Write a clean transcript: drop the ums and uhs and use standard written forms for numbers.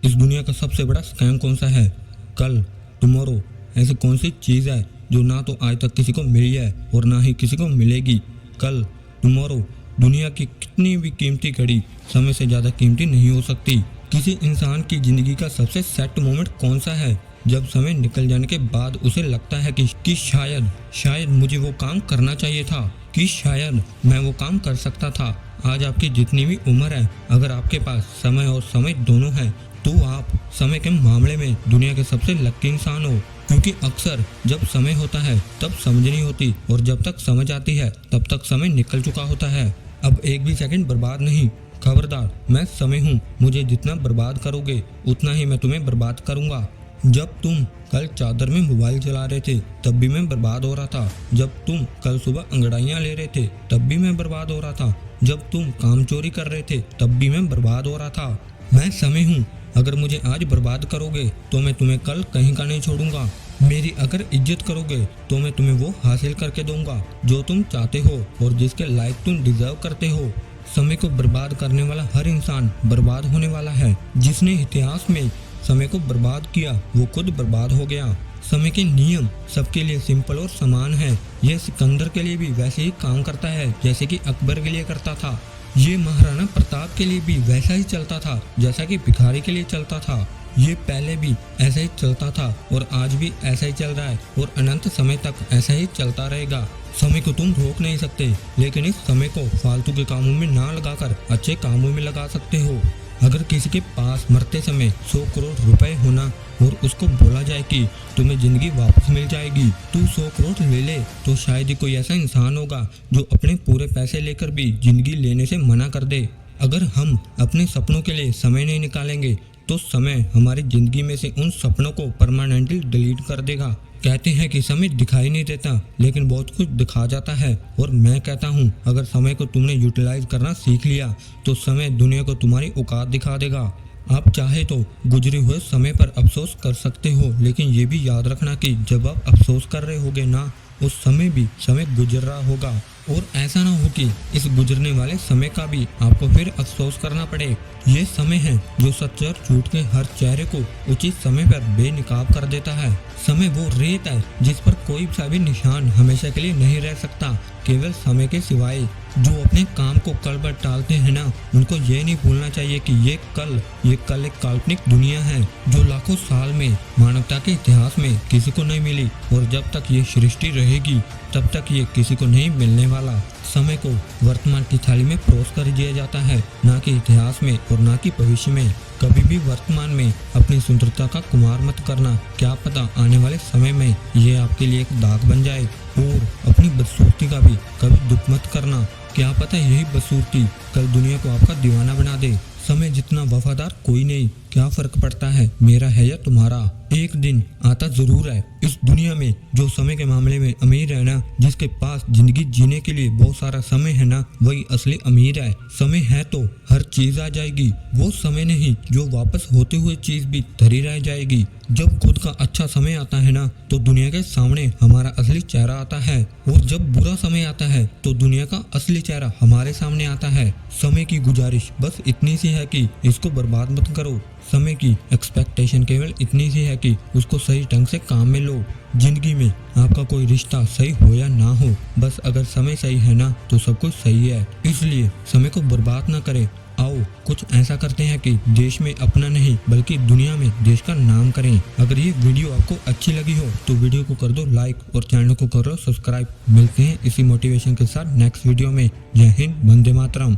इस दुनिया का सबसे बड़ा स्कैम कौन सा है? कल, टुमारो। ऐसी कौन सी चीज़ है जो ना तो आज तक किसी को मिली है और ना ही किसी को मिलेगी? कल, टुमारो। दुनिया की कितनी भी कीमती घड़ी समय से ज़्यादा कीमती नहीं हो सकती। किसी इंसान की ज़िंदगी का सबसे सेट मोमेंट कौन सा है? जब समय निकल जाने के बाद उसे लगता है कि शायद मुझे वो काम करना चाहिए था, कि शायद मैं वो काम कर सकता था। आज आपकी जितनी भी उम्र है, अगर आपके पास समय और समय दोनों है तो आप समय के मामले में दुनिया के सबसे लकी इंसान हो। क्योंकि अक्सर जब समय होता है तब समझ नहीं होती, और जब तक समझ आती है तब तक समय निकल चुका होता है। अब एक भी सेकंड बर्बाद नहीं। खबरदार, मैं समय हूँ। मुझे जितना बर्बाद करोगे उतना ही मैं तुम्हें बर्बाद करूँगा। जब तुम कल चादर में मोबाइल चला रहे थे तब भी मैं बर्बाद हो रहा था। जब तुम कल सुबह अंगड़ाइयाँ ले रहे थे तब भी मैं बर्बाद हो रहा था। जब तुम काम चोरी कर रहे थे तब भी मैं बर्बाद हो रहा था। मैं समय हूँ। अगर मुझे आज बर्बाद करोगे तो मैं तुम्हें कल कहीं का नहीं छोड़ूंगा। मेरी अगर इज्जत करोगे तो मैं तुम्हें वो हासिल करके दूंगा जो तुम चाहते हो और जिसके लायक तुम डिजर्व करते हो। समय को बर्बाद करने वाला हर इंसान बर्बाद होने वाला है। जिसने इतिहास में समय को बर्बाद किया वो खुद बर्बाद हो गया। समय के नियम सबके लिए सिंपल और समान है। यह सिकंदर के लिए भी वैसे ही काम करता है जैसे कि अकबर के लिए करता था। ये महाराणा प्रताप के लिए भी वैसा ही चलता था जैसा कि भिखारी के लिए चलता था। ये पहले भी ऐसा ही चलता था और आज भी ऐसा ही चल रहा है और अनंत समय तक ऐसा ही चलता रहेगा। समय को तुम रोक नहीं सकते, लेकिन इस समय को फालतू के कामों में ना लगाकर अच्छे कामों में लगा सकते हो। अगर किसी के पास मरते समय 100 करोड़ रुपए होना और उसको बोला जाए कि तुम्हें जिंदगी वापस मिल जाएगी, तू 100 करोड़ ले ले, तो शायद ही कोई ऐसा इंसान होगा जो अपने पूरे पैसे लेकर भी जिंदगी लेने से मना कर दे। अगर हम अपने सपनों के लिए समय नहीं निकालेंगे तो समय हमारी जिंदगी में से उन सपनों को परमानेंटली डिलीट कर देगा। कहते हैं कि समय दिखाई नहीं देता, लेकिन बहुत कुछ दिखा जाता है। और मैं कहता हूँ, अगर समय को तुमने यूटिलाइज करना सीख लिया तो समय दुनिया को तुम्हारी औकात दिखा देगा। आप चाहे तो गुजरे हुए समय पर अफसोस कर सकते हो, लेकिन ये भी याद रखना कि जब आप अफसोस कर रहे होगे ना, उस समय भी समय गुजर रहा होगा। और ऐसा ना हो कि इस गुजरने वाले समय का भी आपको फिर अफसोस करना पड़े। ये समय है जो सच और झूठ के हर चेहरे को उचित समय पर बेनकाब कर देता है। समय वो रेत है जिस पर कोई सा भी निशान हमेशा के लिए नहीं रह सकता। केवल समय के सिवाय जो अपने काम को कल पर टालते हैं ना, उनको ये नहीं भूलना चाहिए कि ये कल एक काल्पनिक दुनिया है जो लाखों साल में मानवता के इतिहास में किसी को नहीं मिली, और जब तक ये सृष्टि रहेगी तब तक ये किसी को नहीं मिलने वाला। समय को वर्तमान की थाली में परोस कर दिया जाता है, ना कि इतिहास में और ना कि भविष्य में। कभी भी वर्तमान में अपनी सुंदरता का कुमार मत करना। क्या पता आने वाले समय में ये आपके लिए एक दाग बन जाए। और अपनी बदसूरती का भी कभी दुख मत करना। क्या पता यही बदसूरती कल दुनिया को आपका दीवाना बना दे। समय जितना वफादार कोई नहीं। क्या फर्क पड़ता है मेरा है या तुम्हारा? एक दिन आता जरूर है इस दुनिया में जो समय के मामले में अमीर है ना, जिसके पास जिंदगी जीने के लिए बहुत सारा समय है ना, वही असली अमीर है। समय है तो हर चीज आ जाएगी। वो समय नहीं जो वापस होते हुए चीज भी धरी रह जाएगी। जब खुद का अच्छा समय आता है ना, तो दुनिया के सामने हमारा असली चेहरा आता है, और जब बुरा समय आता है तो दुनिया का असली चेहरा हमारे सामने आता है। समय की गुजारिश बस इतनी सी है कि इसको बर्बाद मत करो। समय की एक्सपेक्टेशन केवल इतनी सी है कि उसको सही ढंग से काम में लो। जिंदगी में आपका कोई रिश्ता सही हो या ना हो, बस अगर समय सही है ना तो सब कुछ सही है। इसलिए समय को बर्बाद ना करें। आओ कुछ ऐसा करते हैं कि देश में अपना नहीं बल्कि दुनिया में देश का नाम करें। अगर ये वीडियो आपको अच्छी लगी हो तो वीडियो को कर दो लाइक और चैनल को कर लो सब्सक्राइब। मिलते हैं इसी मोटिवेशन के साथ नेक्स्ट वीडियो में। जय हिंद, वंदे मातरम।